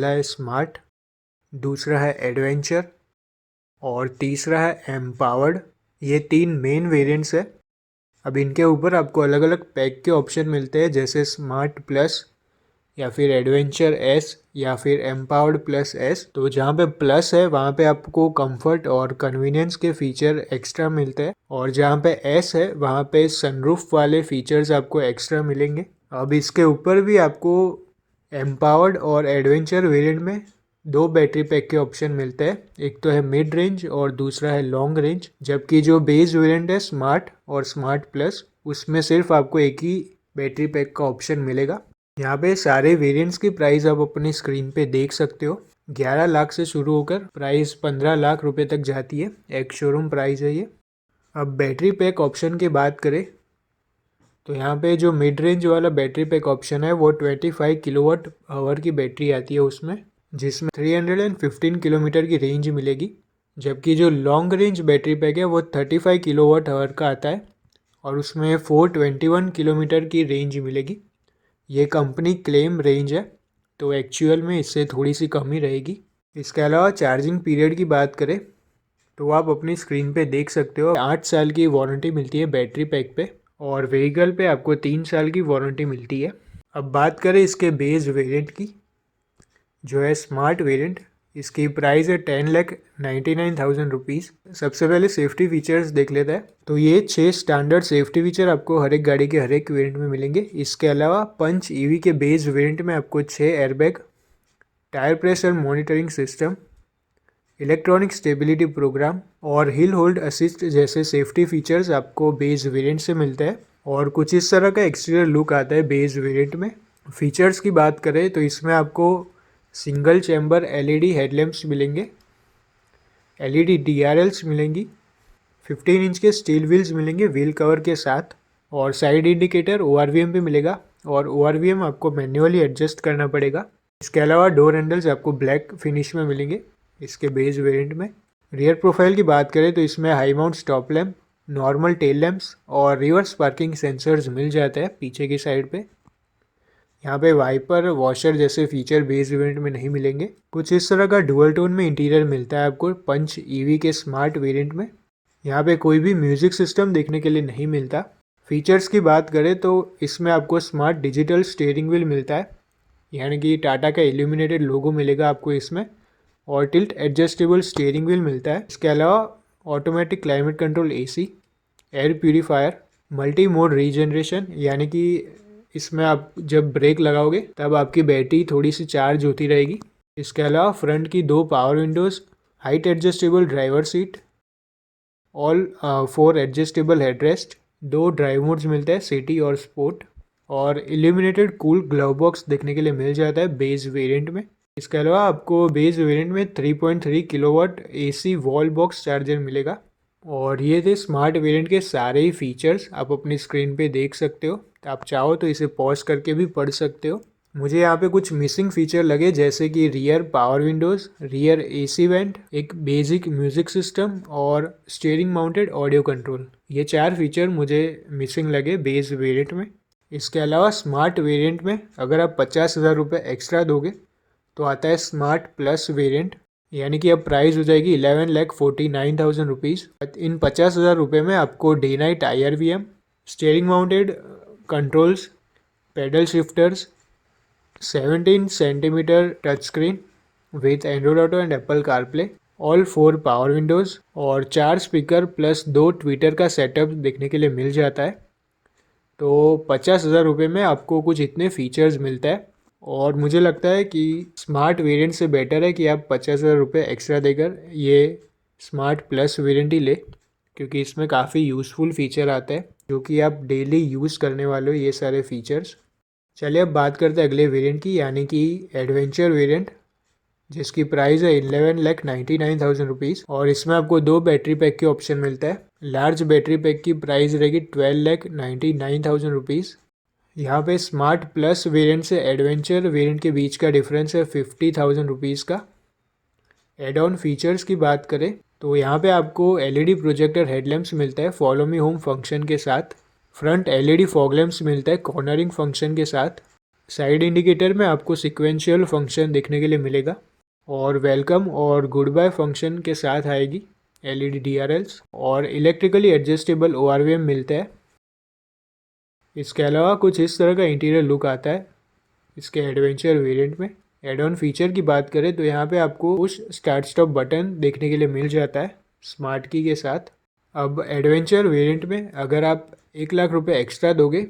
पहला है स्मार्ट, दूसरा है एडवेंचर और तीसरा है एम्पावर्ड। ये 3 मेन वेरिएंट्स है। अब इनके ऊपर आपको अलग अलग पैक के ऑप्शन मिलते हैं, जैसे स्मार्ट प्लस या फिर एडवेंचर एस या फिर एम्पावर्ड प्लस एस। तो जहाँ पे प्लस है वहाँ पे आपको कंफर्ट और कन्वीनियंस के फीचर एक्स्ट्रा मिलते हैं, और जहाँ पे एस है वहाँ पे सनरूफ वाले फीचर्स आपको एक्स्ट्रा मिलेंगे। अब इसके ऊपर भी आपको एम्पावर्ड और एडवेंचर वेरिएंट में 2 बैटरी पैक के ऑप्शन मिलते हैं। एक तो है मिड रेंज और दूसरा है लॉन्ग रेंज। जबकि जो बेस वेरिएंट है स्मार्ट और स्मार्ट प्लस, उसमें सिर्फ आपको एक ही बैटरी पैक का ऑप्शन मिलेगा। यहाँ पे सारे वेरिएंट्स की प्राइस आप अपनी स्क्रीन पे देख सकते हो। 11 लाख से शुरू होकर प्राइस 15 लाख रुपए तक जाती है। एक शोरूम प्राइस है ये। अब बैटरी पैक ऑप्शन की बात करें तो यहाँ पे जो मिड रेंज वाला बैटरी पैक ऑप्शन है वो 25 किलोवाट आवर की बैटरी आती है उसमें, जिसमें 315 किलोमीटर की रेंज मिलेगी। जबकि जो लॉन्ग रेंज बैटरी पैक है वो 35 किलोवाट आवर का आता है और उसमें 421 किलोमीटर की रेंज मिलेगी। ये कंपनी क्लेम रेंज है, तो एक्चुअल में इससे थोड़ी सी कम ही रहेगी। इसके अलावा चार्जिंग पीरियड की बात करें तो आप अपनी स्क्रीन पे देख सकते हो 8 साल की वारंटी मिलती है बैटरी पैक पे, और व्हीकल पे आपको 3 साल की वारंटी मिलती है। अब बात करें इसके बेस वेरिएंट की, जो है स्मार्ट वेरिएंट, इसकी प्राइस है 10,99,000 रुपीज़। सबसे पहले सेफ्टी फीचर्स देख लेते हैं। तो ये 6 स्टैंडर्ड सेफ्टी फीचर आपको हर एक गाड़ी के हर एक वेरिएंट में मिलेंगे। इसके अलावा पंच ईवी के बेस वेरिएंट में आपको 6 airbag, tyre pressure monitoring system, electronic stability programme और हिल होल्ड असिस्ट जैसे सेफ्टी फीचर्स आपको बेस वेरिएंट से मिलते हैं। और कुछ इस तरह का एक्सटीरियर लुक आता है बेस वेरिएंट में। फीचर्स की बात करें तो इसमें आपको सिंगल चैम्बर एलईडी हेडलैम्प्स मिलेंगे, एलईडी डीआरएल्स मिलेंगी, 15 इंच के स्टील व्हील्स मिलेंगे व्हील कवर के साथ, और साइड इंडिकेटर ओआरवीएम पे मिलेगा, और ओआरवीएम आपको मैन्युअली एडजस्ट करना पड़ेगा। इसके अलावा डोर हैंडल्स आपको ब्लैक फिनिश में मिलेंगे इसके बेस वेरिएंट में। रियर प्रोफाइल की बात करें तो इसमें high mount stop lamp, normal tail lamps और रिवर्स पार्किंग सेंसर्स मिल जाते हैं पीछे की साइड पे। यहाँ पे वाइपर वॉशर जैसे फीचर बेस वेरिएंट में नहीं मिलेंगे। कुछ इस तरह का डुअल टोन में इंटीरियर मिलता है आपको पंच ईवी के स्मार्ट वेरिएंट में। यहाँ पे कोई भी म्यूजिक सिस्टम देखने के लिए नहीं मिलता। फीचर्स की बात करें तो इसमें आपको स्मार्ट डिजिटल स्टीयरिंग व्हील मिलता है, यानी कि टाटा का इल्यूमिनेटेड लोगो मिलेगा आपको इसमें, और टिल्ट एडजस्टेबल स्टीयरिंग व्हील मिलता है। इसके अलावा automatic climate control AC, air purifier, multi mode regeneration, यानी कि इसमें आप जब ब्रेक लगाओगे तब आपकी बैटरी थोड़ी सी चार्ज होती रहेगी। इसके अलावा फ्रंट की 2 power Windows, height adjustable driver seat, all 4 adjustable headrest, 2 drive modes मिलते हैं सिटी और स्पोर्ट, और इल्यूमिनेटेड कूल ग्लव बॉक्स देखने के लिए मिल जाता है बेस वेरिएंट में। इसके अलावा आपको बेस वेरिएंट में 3.3 kilowatt AC wall box charger मिलेगा। और ये थे स्मार्ट वेरिएंट के सारे ही फीचर्स आप अपनी स्क्रीन पे देख सकते हो। तो आप चाहो तो इसे पॉज करके भी पढ़ सकते हो। मुझे यहाँ पे कुछ मिसिंग फीचर लगे, जैसे कि rear power Windows, rear AC vent, एक बेसिक म्यूजिक सिस्टम और स्टीयरिंग माउंटेड ऑडियो कंट्रोल। ये 4 फीचर मुझे मिसिंग लगे बेस वेरिएंट में। इसके अलावा स्मार्ट वेरिएंट में अगर आप 50,000 रुपये एक्स्ट्रा दोगे तो आता है स्मार्ट प्लस वेरिएंट, यानी कि अब प्राइस हो जाएगी 11,49,000 रुपीज़। इन 50,000 रुपये में आपको day night IRVM, steering mounted controls, pedal shifters, 17 centimetre touch screen with Android auto and Apple CarPlay, all 4 power Windows और 4 स्पीकर प्लस 2 ट्विटर का सेटअप देखने के लिए मिल जाता है। तो 50,000 रुपये में आपको कुछ इतने फीचर्स मिलता है, और मुझे लगता है कि स्मार्ट वेरिएंट से बेटर है कि आप 50,000 रुपये एक्स्ट्रा देकर ये स्मार्ट प्लस वेरिएंट ही ले, क्योंकि इसमें काफ़ी यूज़फुल फीचर आते हैं जो कि आप डेली यूज़ करने वाले हो ये सारे फीचर्स। चलिए अब बात करते हैं अगले वेरिएंट की, यानी कि एडवेंचर वेरिएंट, जिसकी प्राइस है 11,99,000 रुपीज़, और इसमें आपको 2 बैटरी पैक के ऑप्शन मिलता है। लार्ज बैटरी पैक की प्राइस रहेगी 12,99,000 रुपीज़। यहाँ पे स्मार्ट प्लस वेरिएंट से एडवेंचर वेरिएंट के बीच का डिफरेंस है 50,000 रुपीज़ का। एड ऑन फीचर्स की बात करें तो यहाँ पे आपको LED प्रोजेक्टर हेडलैम्प्स मिलता है फॉलो मी होम फंक्शन के साथ, फ्रंट LED फॉग लैम्प्स मिलता है कॉर्नरिंग फंक्शन के साथ, साइड इंडिकेटर में आपको सिक्वेंशियल फंक्शन देखने के लिए मिलेगा और वेलकम और गुड बाय फंक्शन के साथ आएगी LED DRLs और इलेक्ट्रिकली एडजस्टेबल ORVM मिलता है। इसके अलावा कुछ इस तरह का इंटीरियर लुक आता है इसके एडवेंचर वेरिएंट में। एड ऑन फीचर की बात करें तो यहाँ पे आपको पुश स्टार्ट स्टॉप बटन देखने के लिए मिल जाता है स्मार्ट की के साथ। अब एडवेंचर वेरिएंट में अगर आप 1 लाख रुपए एक्स्ट्रा दोगे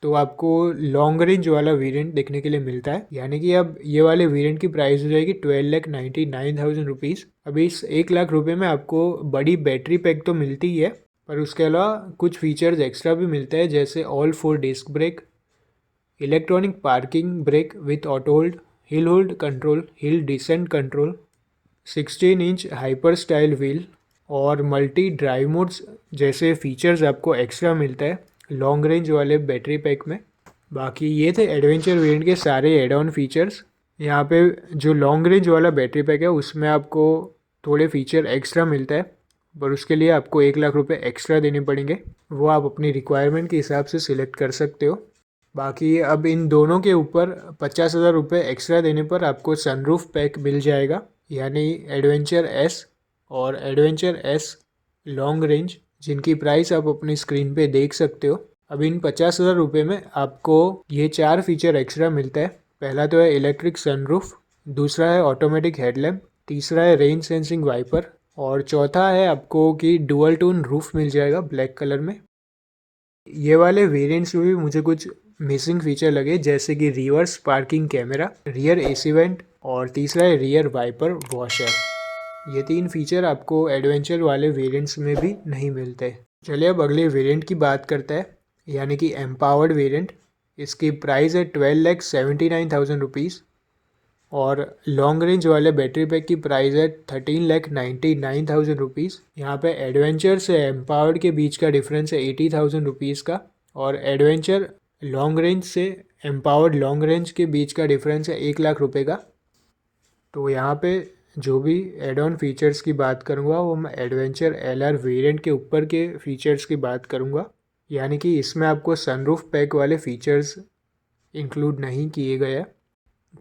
तो आपको लॉन्ग रेंज वाला वेरिएंट देखने के लिए मिलता है, यानी कि अब ये वाले वेरिएंट की प्राइस हो जाएगी 12,99,000 रुपीज़। अभी इस 1 लाख रुपए में आपको बड़ी बैटरी पैक तो मिलती ही है, पर उसके अलावा कुछ फीचर्स एक्स्ट्रा भी मिलते हैं, जैसे all 4 disc brake, electronic parking brake with auto hold, hill hold control, hill descent control, 16 inch hyper style wheel और मल्टी ड्राइव मोड्स जैसे फीचर्स आपको एक्स्ट्रा मिलता है लॉन्ग रेंज वाले बैटरी पैक में। बाकी ये थे एडवेंचर वेरिएंट के सारे एड ऑन फीचर्स। यहाँ पे जो लॉन्ग रेंज वाला बैटरी पैक है उसमें आपको थोड़े फीचर एक्स्ट्रा मिलता है, पर उसके लिए आपको 1 लाख रुपए एक्स्ट्रा देने पड़ेंगे। वो आप अपनी रिक्वायरमेंट के हिसाब से सिलेक्ट कर सकते हो। बाकी अब इन दोनों के ऊपर 50,000 रुपये एक्स्ट्रा देने पर आपको सनरूफ पैक मिल जाएगा, यानी एडवेंचर एस और एडवेंचर एस लॉन्ग रेंज, जिनकी प्राइस आप अपनी स्क्रीन पे देख सकते हो। अब इन 50,000 रुपये में आपको ये 4 फीचर एक्स्ट्रा मिलता है। पहला तो है इलेक्ट्रिक सनरूफ, दूसरा है ऑटोमेटिक हेडलैम्प, तीसरा है रेन सेंसिंग वाइपर और चौथा है आपको कि डुअल टोन रूफ मिल जाएगा ब्लैक कलर में। ये वाले वेरिएंट्स में भी मुझे कुछ मिसिंग फीचर लगे, जैसे कि reverse parking camera, rear AC went और तीसरा है रियर वाइपर वॉशर। ये 3 फीचर आपको एडवेंचर वाले वेरिएंट्स में भी नहीं मिलते। चलिए अब अगले वेरिएंट की बात करते हैं, यानी कि एम्पावर्ड वेरिएंट। इसकी प्राइस है 12,79,000 रुपीज़ और लॉन्ग रेंज वाले बैटरी पैक की प्राइस है 13,99,000 रुपीज़। यहाँ पे एडवेंचर से एम्पावर्ड के बीच का डिफरेंस है 80,000 रुपीज़ का और एडवेंचर लॉन्ग रेंज से एम्पावर्ड लॉन्ग रेंज के बीच का डिफरेंस है 1 लाख रुपए का। तो यहाँ पे जो भी एड ऑन फीचर्स की बात करूँगा वो मैं एडवेंचर LR वेरिएंट के ऊपर के फीचर्स की बात करूँगा, यानी कि इसमें आपको सनरूफ पैक वाले फीचर्स इंक्लूड नहीं किए गए हैं।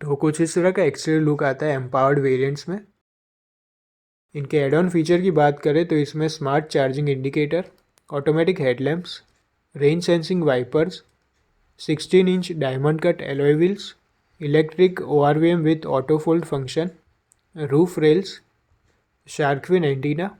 तो कुछ इस तरह का एक्सटीरियर लुक आता है एम्पावर्ड वेरिएंट्स में। इनके एड ऑन फीचर की बात करें तो इसमें smart charging indicator, automatic headlamps, rain sensing wipers, 16 inch diamond cut alloy wheels, electric ORVM with auto fold function, roof rails, shark fin antenna,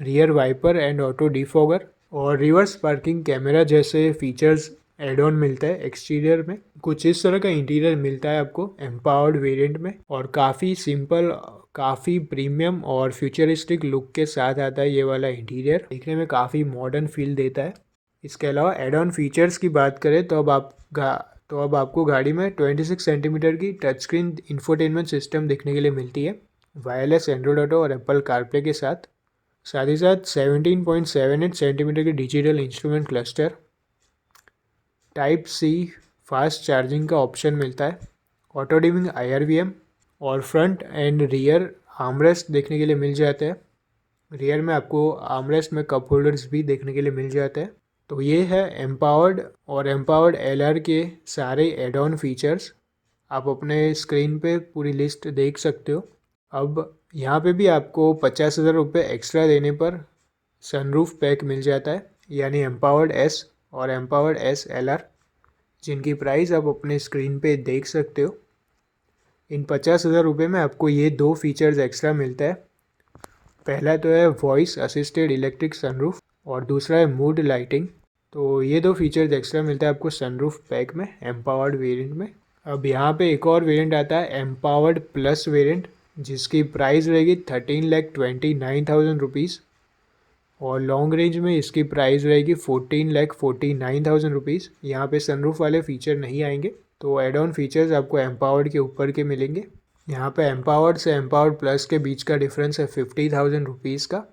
rear wiper and auto defogger और reverse parking camera जैसे features add on मिलता है exterior में। कुछ इस तरह का interior मिलता है आपको एम्पावर्ड वेरिएंट में और काफ़ी सिंपल, काफ़ी प्रीमियम और फ्यूचरिस्टिक लुक के साथ आता है। ये वाला इंटीरियर देखने में काफ़ी मॉडर्न फील देता है। इसके अलावा एड ऑन फीचर्स की बात करें तो अब आपको गाड़ी में 26 सेंटीमीटर की टच स्क्रीन इंफोटेनमेंट सिस्टम देखने के लिए मिलती है, वायरलेस एंड्रॉयड ऑटो और एप्पल कारप्ले के साथ ही साथ 17.78 सेंटीमीटर की digital instrument cluster, type C fast charging का ऑप्शन मिलता है, ऑटो डिमिंग IRVM और फ्रंट एंड रियर आर्मरेस्ट देखने के लिए मिल जाते हैं। रियर में आपको आर्मरेस्ट में कप होल्डर्स भी देखने के लिए मिल जाते हैं। तो ये है एम्पावर्ड और एम्पावर्ड LR के सारे एड ऑन फीचर्स। आप अपने स्क्रीन पे पूरी लिस्ट देख सकते हो। अब यहाँ पे भी आपको 50,000 रुपये एक्स्ट्रा देने पर सनरूफ पैक मिल जाता है, यानी एम्पावर्ड S और एम्पावर्ड S LR, जिनकी प्राइस आप अपने स्क्रीन पे देख सकते हो। इन 50,000 रुपये में आपको ये 2 फीचर्स एक्स्ट्रा मिलता है। पहला तो है वॉइस असिस्टेड इलेक्ट्रिक सनरूफ और दूसरा है मूड लाइटिंग। तो ये 2 फीचर्स एक्स्ट्रा मिलता है आपको सनरूफ पैक में एम्पावर्ड वेरिएंट में। अब यहाँ पे एक और वेरिएंट आता है एम्पावर्ड प्लस वेरिएंट, जिसकी प्राइस रहेगी 13,29,000 रुपीज़ और लॉन्ग रेंज में इसकी प्राइस रहेगी 14,49,000 रुपीज़। यहाँ पे सनरूफ वाले फीचर नहीं आएंगे, तो एड ऑन फीचर्स आपको एम्पावर्ड के ऊपर के मिलेंगे। यहाँ पे एम्पावर्ड से एम्पावर्ड प्लस के बीच का डिफरेंस है 50,000 रुपीज़ का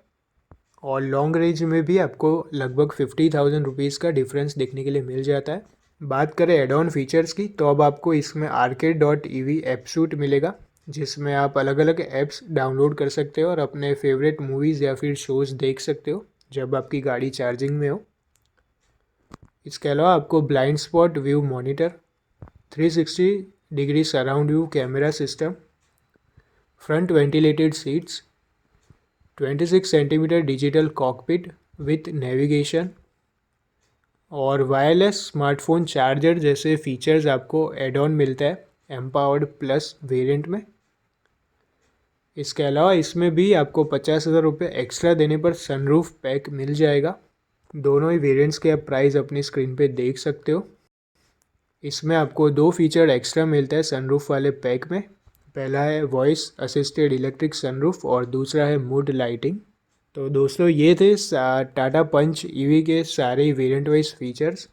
और लॉन्ग रेंज में भी आपको लगभग 50,000 रुपीज़ का डिफरेंस देखने के लिए मिल जाता है। बात करें एड ऑन फीचर्स की तो अब आपको इसमें arcade.ev ऐप सूट मिलेगा, जिसमें आप अलग अलग ऐप्स डाउनलोड कर सकते हो और अपने फेवरेट मूवीज़ या फिर शोज़ देख सकते हो जब आपकी गाड़ी चार्जिंग में हो। इसके अलावा आपको blind spot view monitor, 360 degree surround view camera system, front ventilated seats, 26 centimetre digital cockpit with navigation और वायरलेस स्मार्टफोन चार्जर जैसे फीचर्स आपको एड ऑन मिलता है एम्पावर्ड प्लस वेरिएंट में। इसके अलावा इसमें भी आपको 50,000 रुपये एक्स्ट्रा देने पर सनरूफ पैक मिल जाएगा। दोनों ही वेरिएंट्स के आप प्राइस अपनी स्क्रीन पे देख सकते हो। इसमें आपको 2 फीचर एक्स्ट्रा मिलता है सनरूफ वाले पैक में। पहला है वॉइस असिस्टेड इलेक्ट्रिक सनरूफ और दूसरा है मूड लाइटिंग। तो दोस्तों ये थे टाटा पंच ईवी के सारे वेरिएंट वाइज फीचर्स।